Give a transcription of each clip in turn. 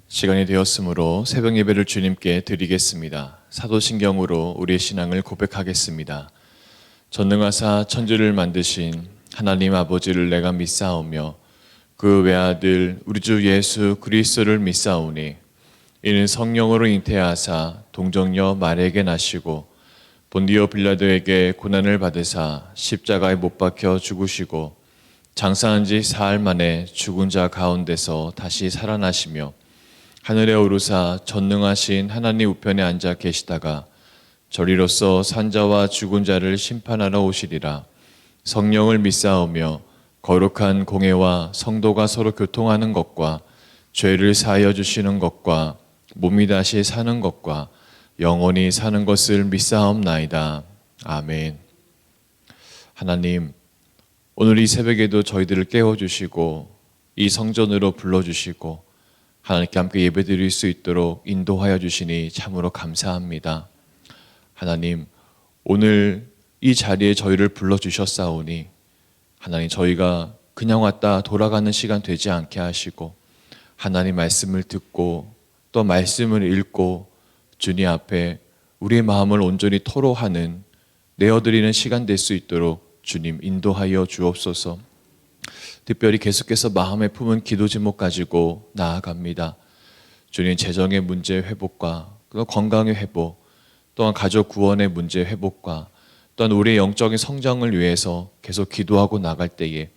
시간이 되었으므로 새벽 예배를 주님께 드리겠습니다. 사도신경으로 우리의 신앙을 고백하겠습니다. 전능하사 천지를 만드신 하나님 아버지를 내가 믿사오며 그 외아들 우리 주 예수 그리스도를 믿사오니 이는 성령으로 잉태하사 동정녀 마리아에게 나시고 본디오 빌라도에게 고난을 받으사 십자가에 못 박혀 죽으시고 장사한 지 사흘 만에 죽은 자 가운데서 다시 살아나시며 하늘에 오르사 전능하신 하나님 우편에 앉아 계시다가 저리로서 산자와 죽은 자를 심판하러 오시리라. 성령을 믿사오며 거룩한 공회와 성도가 서로 교통하는 것과 죄를 사하여 주시는 것과 몸이 다시 사는 것과 영원히 사는 것을 믿사옵나이다. 아멘. 하나님, 오늘 이 새벽에도 저희들을 깨워주시고 이 성전으로 불러주시고 하나님께 함께 예배드릴 수 있도록 인도하여 주시니 참으로 감사합니다. 하나님, 오늘 이 자리에 저희를 불러주셨사오니 하나님, 저희가 그냥 왔다 돌아가는 시간 되지 않게 하시고 하나님 말씀을 듣고 또 말씀을 읽고 주님 앞에 우리의 마음을 온전히 토로하는 내어드리는 시간 될 수 있도록 주님 인도하여 주옵소서. 특별히 계속해서 마음에 품은 기도 제목 가지고 나아갑니다. 주님, 재정의 문제 회복과 건강의 회복, 또한 가족 구원의 문제 회복과 또한 우리의 영적인 성장을 위해서 계속 기도하고 나갈 때에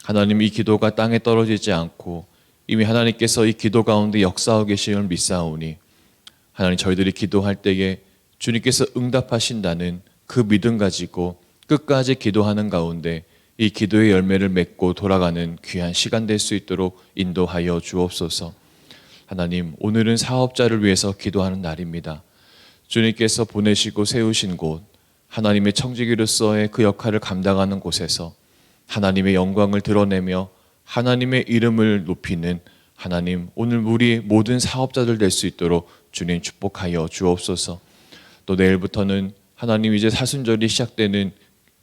하나님, 이 기도가 땅에 떨어지지 않고 이미 하나님께서 이 기도 가운데 역사하고 계심을 믿사오니 하나님, 저희들이 기도할 때에 주님께서 응답하신다는 그 믿음 가지고 끝까지 기도하는 가운데 이 기도의 열매를 맺고 돌아가는 귀한 시간 될 수 있도록 인도하여 주옵소서. 하나님, 오늘은 사업자를 위해서 기도하는 날입니다. 주님께서 보내시고 세우신 곳, 하나님의 청지기로서의 그 역할을 감당하는 곳에서 하나님의 영광을 드러내며 하나님의 이름을 높이는 하나님, 오늘 우리 모든 사업자들 될 수 있도록 주님 축복하여 주옵소서. 또 내일부터는 하나님, 이제 사순절이 시작되는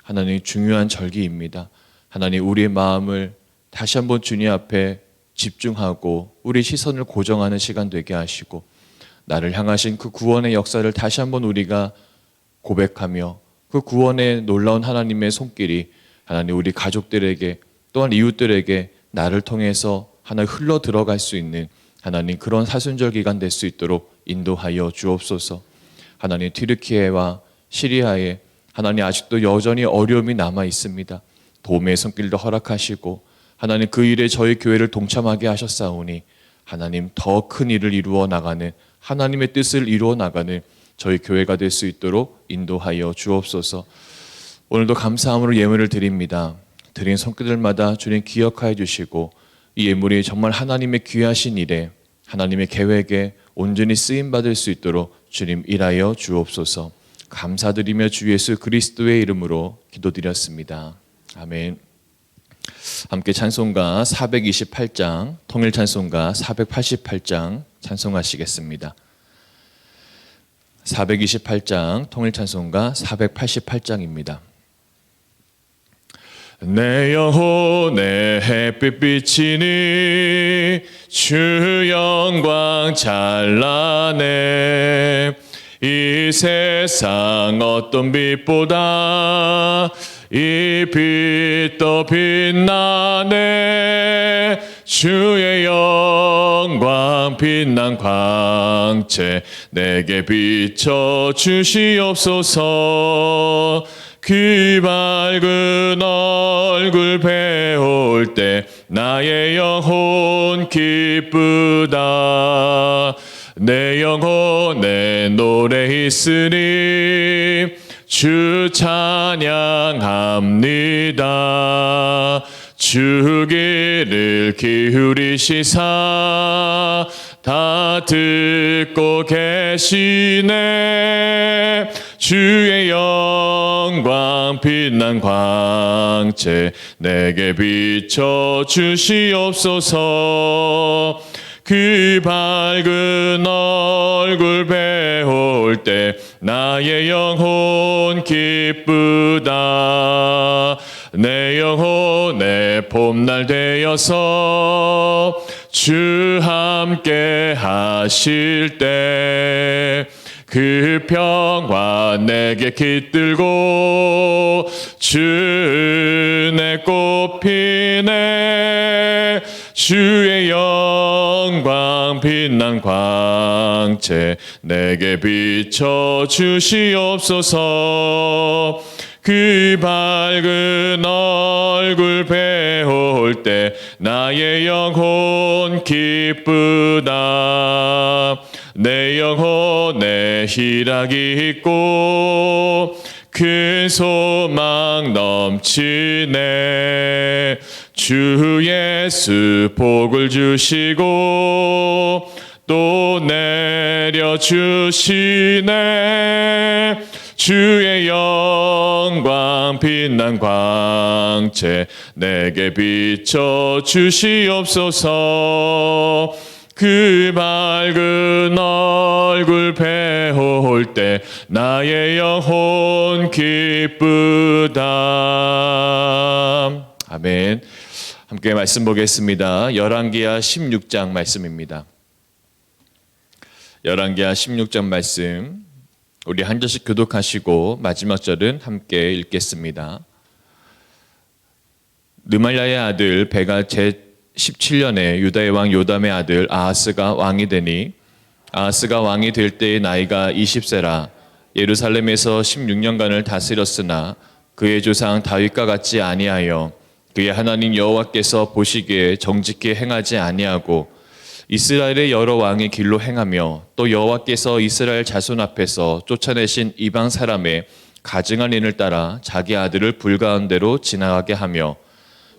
하나님 중요한 절기입니다. 하나님, 우리의 마음을 다시 한번 주님 앞에 집중하고 우리 시선을 고정하는 시간 되게 하시고 나를 향하신 그 구원의 역사를 다시 한번 우리가 고백하며 그 구원의 놀라운 하나님의 손길이 하나님 우리 가족들에게 또한 이웃들에게 나를 통해서 하나 흘러 들어갈 수 있는 하나님 그런 사순절 기간 될 수 있도록 인도하여 주옵소서. 하나님, 튀르키예와 시리아에 하나님 아직도 여전히 어려움이 남아 있습니다. 도움의 손길도 허락하시고 하나님 그 일에 저희 교회를 동참하게 하셨사오니 하나님 더 큰 일을 이루어 나가는 하나님의 뜻을 이루어 나가는 저희 교회가 될 수 있도록 인도하여 주옵소서. 오늘도 감사함으로 예물을 드립니다. 드린 손길들마다 주님 기억하여 주시고 이 예물이 정말 하나님의 귀하신 일에 하나님의 계획에 온전히 쓰임받을 수 있도록 주님 일하여 주옵소서. 감사드리며 주 예수 그리스도의 이름으로 기도드렸습니다. 아멘. 함께 찬송가 428장, 통일 찬송가 488장 찬송하시겠습니다. 428장, 통일 찬송가 488장입니다. 내 영혼의 햇빛 비치니 주 영광 찬란해. 이 세상 어떤 빛보다 이 빛 더 빛나네. 주의 영광 빛난 광채 내게 비춰 주시옵소서. 그 밝은 얼굴 배울 때 나의 영혼 기쁘다. 내 영혼에 노래 있으니 주 찬양합니다. 주 귀를 기울이시사 다 듣고 계시네. 주의 영광 빛난 광채 내게 비춰 주시옵소서. 그 밝은 얼굴 배울 때 나의 영혼 기쁘다. 내 영혼에 올해 봄날 되어서 주 함께 하실 때 그 평화 내게 깃들고 주 은혜 꽃피네 주의 영광 빛난 광채 내게 비춰 주시옵소서. 그 밝은 얼굴 배울 때 나의 영혼 기쁘다. 내 영혼에 희락이 있고 큰 소망 넘치네. 주 예수 복을 주시고 또 내려주시네. 주의 영광 빛난 광채 내게 비춰 주시옵소서. 그 밝은 얼굴 배울 때 나의 영혼 기쁘다. 아멘. 함께 말씀 보겠습니다. 열왕기하 16장 말씀입니다. 열왕기하 16장 말씀 우리 한 절씩 교독하시고 마지막 절은 함께 읽겠습니다. 느말랴의 아들 베가 제17년에 유다의 왕 요담의 아들 아하스가 왕이 되니 아하스가 왕이 될 때의 나이가 20세라. 예루살렘에서 16년간을 다스렸으나 그의 조상 다윗과 같지 아니하여 그의 하나님 여호와께서 보시기에 정직히 행하지 아니하고 이스라엘의 여러 왕의 길로 행하며 또 여호와께서 이스라엘 자손 앞에서 쫓아내신 이방 사람의 가증한 인을 따라 자기 아들을 불가운데로 지나가게 하며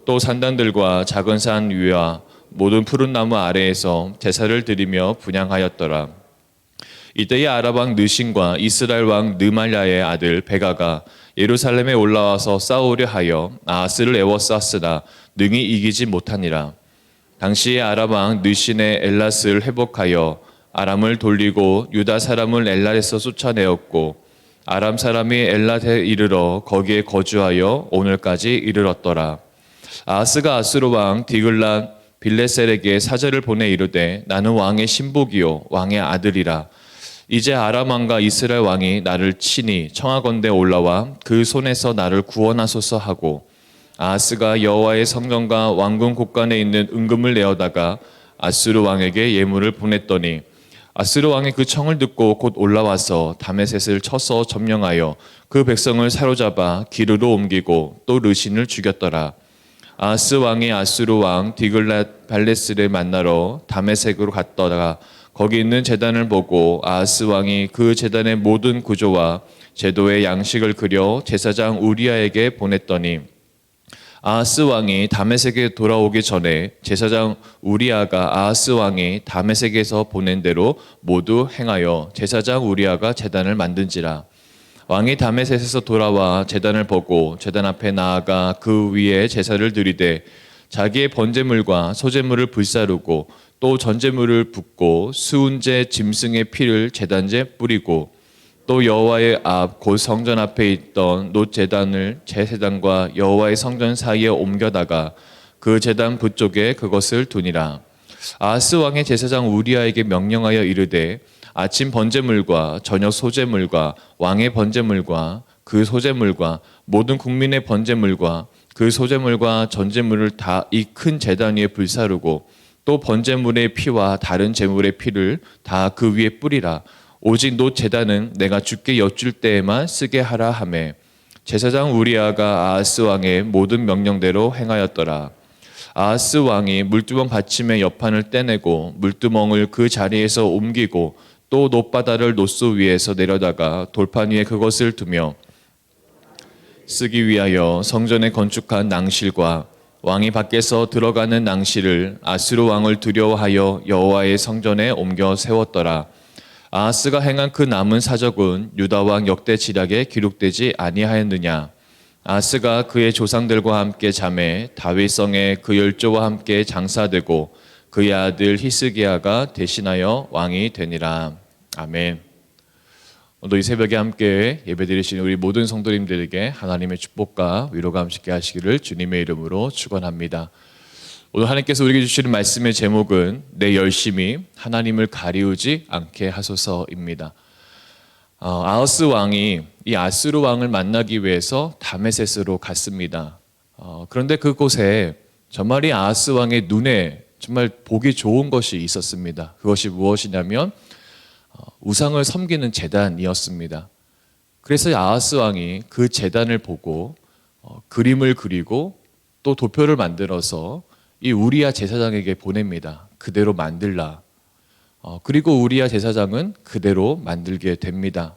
또 산당들과 작은 산 위와 모든 푸른 나무 아래에서 제사를 드리며 분향하였더라. 이때의 아랍 왕 느신과 이스라엘 왕 느말랴의 아들 베가가 예루살렘에 올라와서 싸우려 하여 아하스를 에워쌌으나 능히 이기지 못하니라. 당시에 아람 왕 느신의 엘랏을 회복하여 아람을 돌리고 유다 사람을 엘랏에서 쫓아내었고 아람 사람이 엘랏에 이르러 거기에 거주하여 오늘까지 이르렀더라. 아하스가 아수르 왕 디글랏 빌레셀에게 사절을 보내 이르되 나는 왕의 신복이요 왕의 아들이라. 이제 아람 왕과 이스라엘 왕이 나를 치니 청하건대 올라와 그 손에서 나를 구원하소서 하고 아하스가 여호와의 성전과 왕궁 곳간에 있는 은금을 내어다가 아수르 왕에게 예물을 보냈더니 아수르 왕이 그 청을 듣고 곧 올라와서 다메섹을 쳐서 점령하여 그 백성을 사로잡아 기르로 옮기고 또 르신을 죽였더라. 아하스 왕이 아수르 왕 디글랏 발레스를 만나러 다메섹으로 갔다가 거기 있는 제단을 보고 아하스 왕이 그 제단의 모든 구조와 제도의 양식을 그려 제사장 우리아에게 보냈더니 아하스 왕이 다메섹에 돌아오기 전에 제사장 우리아가 아하스 왕이 다메섹에서 보낸 대로 모두 행하여 제사장 우리아가 제단을 만든지라. 왕이 다메섹에서 돌아와 제단을 보고 제단 앞에 나아가 그 위에 제사를 드리되 자기의 번제물과 소제물을 불사르고 또 전제물을 붓고 수은제 짐승의 피를 제단제 뿌리고 또 여호와의 앞 곧 성전 앞에 있던 놋 제단을 제사장과 여호와의 성전 사이에 옮겨다가 그 제단 붓쪽에 그것을 두니라. 아하스 왕의 제사장 우리아에게 명령하여 이르되 아침 번제물과 저녁 소제물과 왕의 번제물과 그 소제물과 모든 국민의 번제물과 그 소제물과 전제물을 다 이 큰 제단 위에 불사르고 또 번제물의 피와 다른 제물의 피를 다 그 위에 뿌리라. 오직 놋 제단은 내가 주께 여쭐 때에만 쓰게 하라 하매 제사장 우리아가 아하스 왕의 모든 명령대로 행하였더라. 아하스 왕이 물두멍 받침의 옆판을 떼내고 물두멍을 그 자리에서 옮기고 또 놋바다를 놋소 위에서 내려다가 돌판 위에 그것을 두며 쓰기 위하여 성전에 건축한 낭실과 왕이 밖에서 들어가는 낭실을 아수르 왕을 두려워하여 여호와의 성전에 옮겨 세웠더라. 아하스가 행한 그 남은 사적은 유다 왕 역대 지략에 기록되지 아니하였느냐. 아하스가 그의 조상들과 함께 잠에 다윗성에 그 열조와 함께 장사되고 그의 아들 히스기야가 대신하여 왕이 되니라. 아멘. 오늘 이 새벽에 함께 예배드리시는 우리 모든 성도님들에게 하나님의 축복과 위로가 함께 하시기를 주님의 이름으로 축원합니다. 오늘 하나님께서 우리에게 주시는 말씀의 제목은 내 열심이 하나님을 가리우지 않게 하소서입니다. 아하스 왕이 이 아스루 왕을 만나기 위해서 다메섹으로 갔습니다. 그런데 그곳에 정말 이 아하스 왕의 눈에 정말 보기 좋은 것이 있었습니다. 그것이 무엇이냐면 우상을 섬기는 제단이었습니다. 그래서 아하스 왕이 그 제단을 보고 그림을 그리고 또 도표를 만들어서 이 우리야 제사장에게 보냅니다. 그대로 만들라. 그리고 우리야 제사장은 그대로 만들게 됩니다.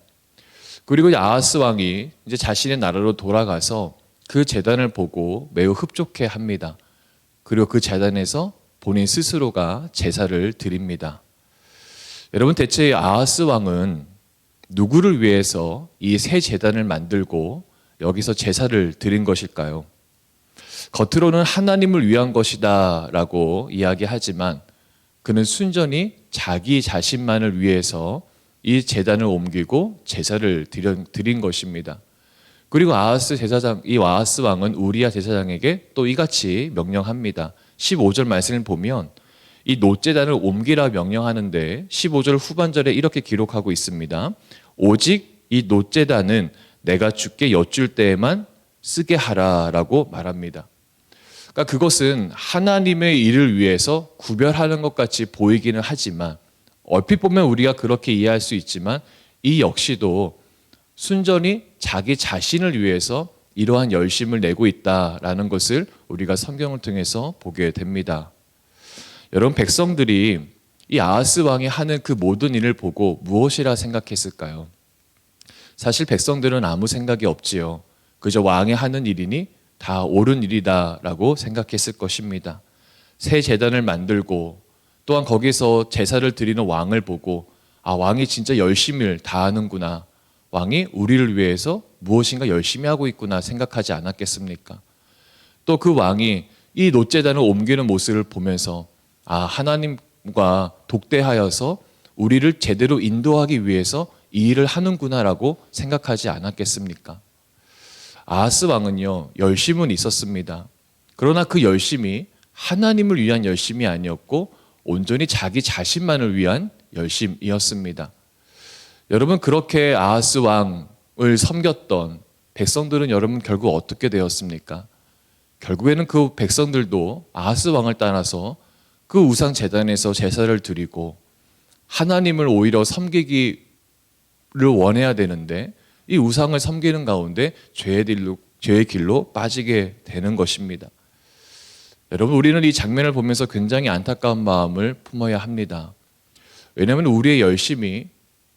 그리고 아하스 왕이 이제 자신의 나라로 돌아가서 그 제단을 보고 매우 흡족해 합니다. 그리고 그 제단에서 본인 스스로가 제사를 드립니다. 여러분, 대체 아하스 왕은 누구를 위해서 이 새 제단을 만들고 여기서 제사를 드린 것일까요? 겉으로는 하나님을 위한 것이다 라고 이야기하지만 그는 순전히 자기 자신만을 위해서 이 제단을 옮기고 제사를 드린 것입니다. 그리고 이 아하스 왕은 우리야 제사장에게 또 이같이 명령합니다. 15절 말씀을 보면 이 놋제단을 옮기라 명령하는데 15절 후반절에 이렇게 기록하고 있습니다. 오직 이 놋제단은 내가 주께 여쭐 때에만 쓰게 하라 라고 말합니다. 그러니까 그것은 하나님의 일을 위해서 구별하는 것 같이 보이기는 하지만 얼핏 보면 우리가 그렇게 이해할 수 있지만 이 역시도 순전히 자기 자신을 위해서 이러한 열심을 내고 있다라는 것을 우리가 성경을 통해서 보게 됩니다. 여러분, 백성들이 이 아하스 왕이 하는 그 모든 일을 보고 무엇이라 생각했을까요? 사실 백성들은 아무 생각이 없지요. 그저 왕이 하는 일이니 다 옳은 일이다라고 생각했을 것입니다. 새 제단을 만들고 또한 거기서 제사를 드리는 왕을 보고 왕이 진짜 열심을 다하는구나. 왕이 우리를 위해서 무엇인가 열심히 하고 있구나 생각하지 않았겠습니까? 또 그 왕이 이 놋제단을 옮기는 모습을 보면서 하나님과 독대하여서 우리를 제대로 인도하기 위해서 이 일을 하는구나라고 생각하지 않았겠습니까? 아하스 왕은요, 열심은 있었습니다. 그러나 그 열심이 하나님을 위한 열심이 아니었고 온전히 자기 자신만을 위한 열심이었습니다. 여러분, 그렇게 아하스 왕을 섬겼던 백성들은 여러분 결국 어떻게 되었습니까? 결국에는 그 백성들도 아하스 왕을 따라서 그 우상 제단에서 제사를 드리고 하나님을 오히려 섬기기를 원해야 되는데 이 우상을 섬기는 가운데 죄의 길로 빠지게 되는 것입니다. 여러분, 우리는 이 장면을 보면서 굉장히 안타까운 마음을 품어야 합니다. 왜냐하면 우리의 열심이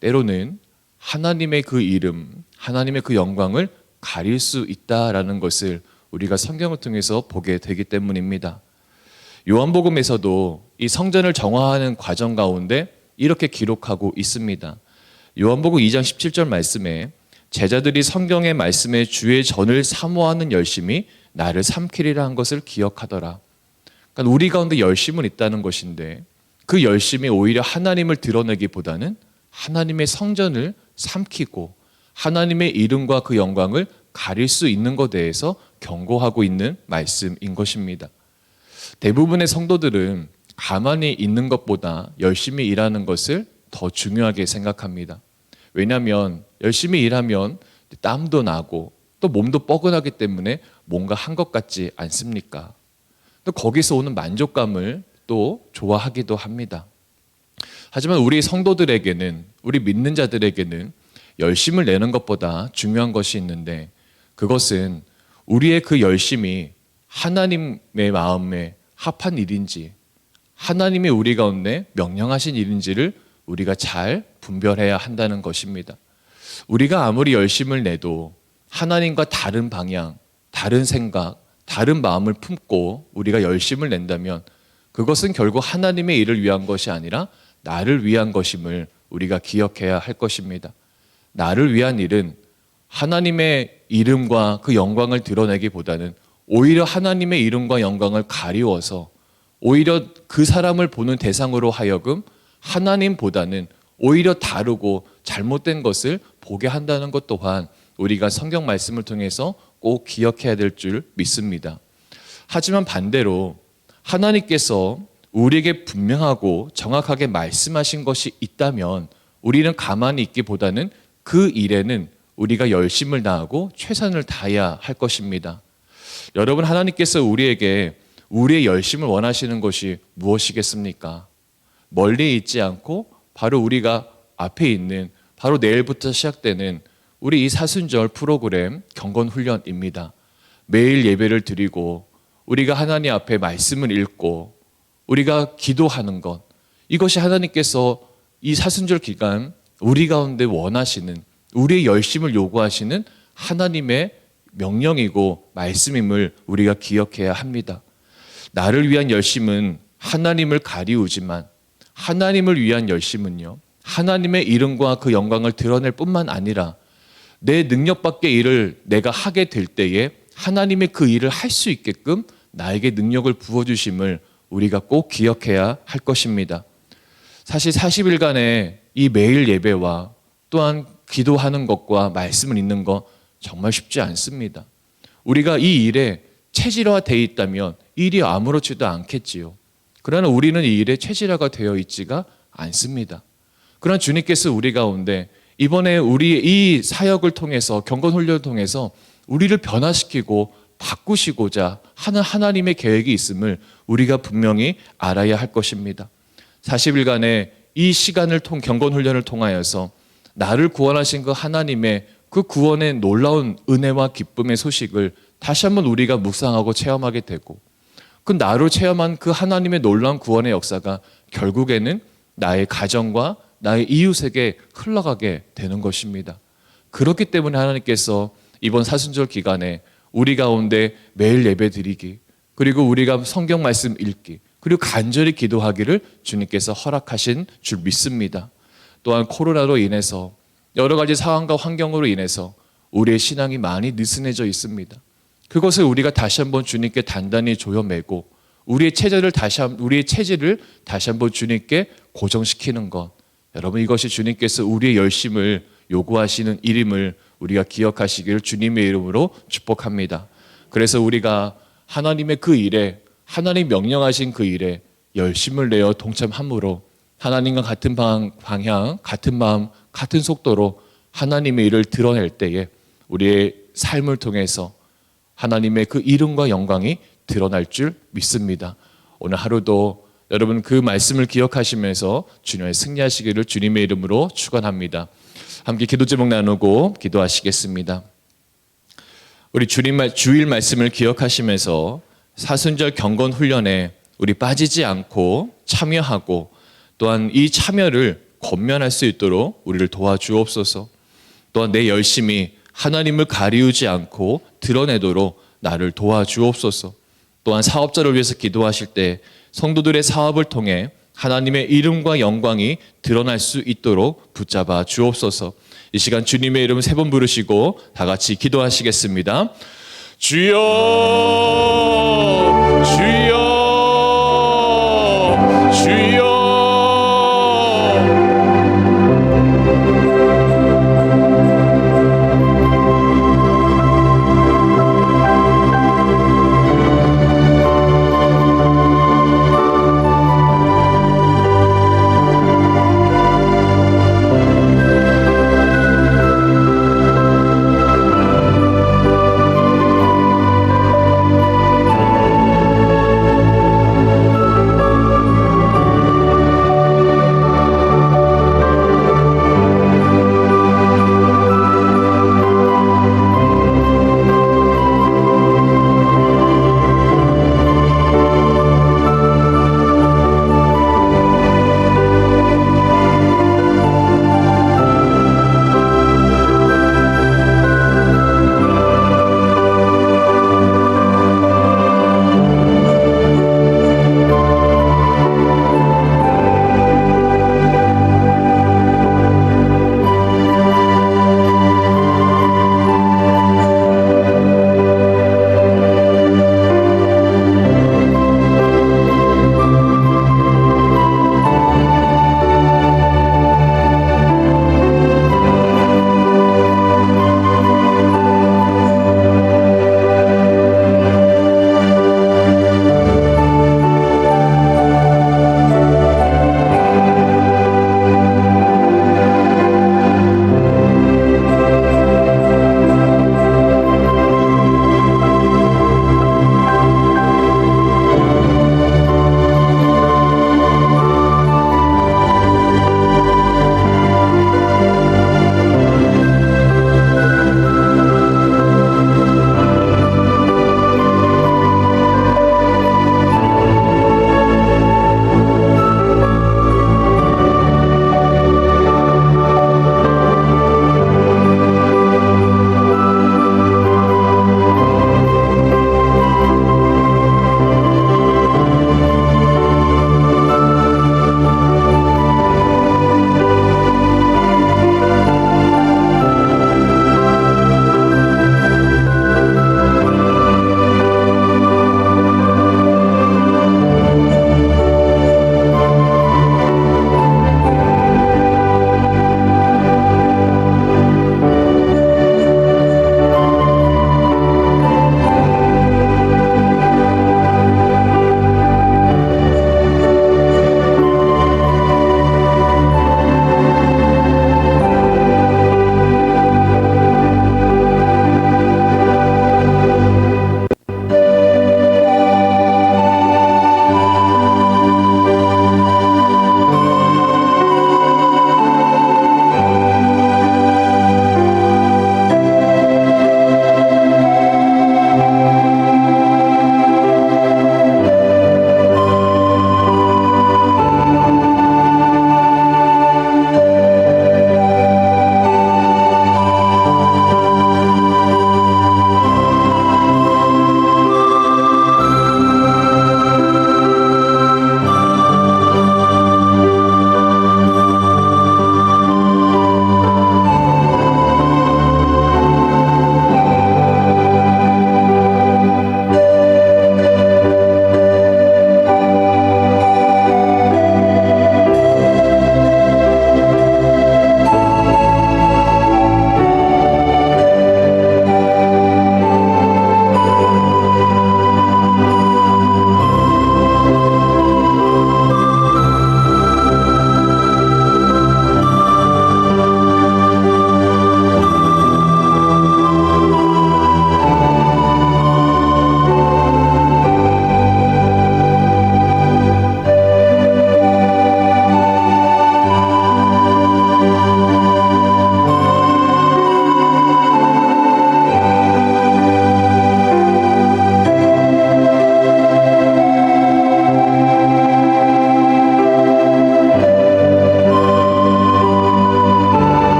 때로는 하나님의 그 이름, 하나님의 그 영광을 가릴 수 있다라는 것을 우리가 성경을 통해서 보게 되기 때문입니다. 요한복음에서도 이 성전을 정화하는 과정 가운데 이렇게 기록하고 있습니다. 요한복음 2장 17절 말씀에 제자들이 성경의 말씀에 주의 전을 사모하는 열심이 나를 삼키리라 한 것을 기억하더라. 그러니까 우리 가운데 열심은 있다는 것인데 그 열심이 오히려 하나님을 드러내기보다는 하나님의 성전을 삼키고 하나님의 이름과 그 영광을 가릴 수 있는 것에 대해서 경고하고 있는 말씀인 것입니다. 대부분의 성도들은 가만히 있는 것보다 열심히 일하는 것을 더 중요하게 생각합니다. 왜냐하면 열심히 일하면 땀도 나고 또 몸도 뻐근하기 때문에 뭔가 한 것 같지 않습니까? 또 거기서 오는 만족감을 또 좋아하기도 합니다. 하지만 우리 성도들에게는, 우리 믿는 자들에게는 열심을 내는 것보다 중요한 것이 있는데 그것은 우리의 그 열심이 하나님의 마음에 합한 일인지 하나님이 우리 가운데 명령하신 일인지를 우리가 잘 분별해야 한다는 것입니다. 우리가 아무리 열심을 내도 하나님과 다른 방향, 다른 생각, 다른 마음을 품고 우리가 열심을 낸다면 그것은 결국 하나님의 일을 위한 것이 아니라 나를 위한 것임을 우리가 기억해야 할 것입니다. 나를 위한 일은 하나님의 이름과 그 영광을 드러내기보다는 오히려 하나님의 이름과 영광을 가리워서 오히려 그 사람을 보는 대상으로 하여금 하나님보다는 오히려 다르고 잘못된 것을 보게 한다는 것 또한 우리가 성경 말씀을 통해서 꼭 기억해야 될 줄 믿습니다. 하지만 반대로 하나님께서 우리에게 분명하고 정확하게 말씀하신 것이 있다면 우리는 가만히 있기보다는 그 일에는 우리가 열심을 다하고 최선을 다해야 할 것입니다. 여러분, 하나님께서 우리에게 우리의 열심을 원하시는 것이 무엇이겠습니까? 멀리 있지 않고 바로 우리가 앞에 있는 바로 내일부터 시작되는 우리 이 사순절 프로그램 경건훈련입니다. 매일 예배를 드리고 우리가 하나님 앞에 말씀을 읽고 우리가 기도하는 것, 이것이 하나님께서 이 사순절 기간 우리 가운데 원하시는, 우리의 열심을 요구하시는 하나님의 명령이고 말씀임을 우리가 기억해야 합니다. 나를 위한 열심은 하나님을 가리우지만 하나님을 위한 열심은요, 하나님의 이름과 그 영광을 드러낼 뿐만 아니라 내 능력 밖의 일을 내가 하게 될 때에 하나님의 그 일을 할 수 있게끔 나에게 능력을 부어주심을 우리가 꼭 기억해야 할 것입니다. 사실 40일간의 이 매일 예배와 또한 기도하는 것과 말씀을 읽는 것 정말 쉽지 않습니다. 우리가 이 일에 체질화되어 있다면 일이 아무렇지도 않겠지요. 그러나 우리는 이 일에 체질화가 되어 있지가 않습니다. 그러나 주님께서 우리 가운데 이번에 우리의 이 사역을 통해서, 경건훈련을 통해서 우리를 변화시키고 바꾸시고자 하는 하나님의 계획이 있음을 우리가 분명히 알아야 할 것입니다. 40일간의 이 시간을 경건훈련을 통하여서 나를 구원하신 그 하나님의 그 구원의 놀라운 은혜와 기쁨의 소식을 다시 한번 우리가 묵상하고 체험하게 되고, 그 나로 체험한 그 하나님의 놀라운 구원의 역사가 결국에는 나의 가정과 나의 이웃에게 흘러가게 되는 것입니다. 그렇기 때문에 하나님께서 이번 사순절 기간에 우리 가운데 매일 예배 드리기, 그리고 우리가 성경 말씀 읽기, 그리고 간절히 기도하기를 주님께서 허락하신 줄 믿습니다. 또한 코로나로 인해서 여러 가지 상황과 환경으로 인해서 우리의 신앙이 많이 느슨해져 있습니다. 그것을 우리가 다시 한번 주님께 단단히 조여매고 우리의 체질을 다시 한번 주님께 고정시키는 것, 여러분, 이것이 주님께서 우리의 열심을 요구하시는 일임을 우리가 기억하시기를 주님의 이름으로 축복합니다. 그래서 우리가 하나님의 그 일에, 하나님 명령하신 그 일에 열심을 내어 동참함으로 하나님과 같은 방향, 같은 마음, 같은 속도로 하나님의 일을 드러낼 때에 우리의 삶을 통해서 하나님의 그 이름과 영광이 드러날 줄 믿습니다. 오늘 하루도 여러분 그 말씀을 기억하시면서 주님의 승리하시기를 주님의 이름으로 축원합니다. 함께 기도 제목 나누고 기도하시겠습니다. 우리 주일 말씀을 기억하시면서 사순절 경건 훈련에 우리 빠지지 않고 참여하고 또한 이 참여를 권면할 수 있도록 우리를 도와주옵소서. 또한 내 열심이 하나님을 가리우지 않고 드러내도록 나를 도와주옵소서. 또한 사업자를 위해서 기도하실 때 성도들의 사업을 통해 하나님의 이름과 영광이 드러날 수 있도록 붙잡아 주옵소서. 이 시간 주님의 이름 3번 부르시고 다 같이 기도하시겠습니다. 주여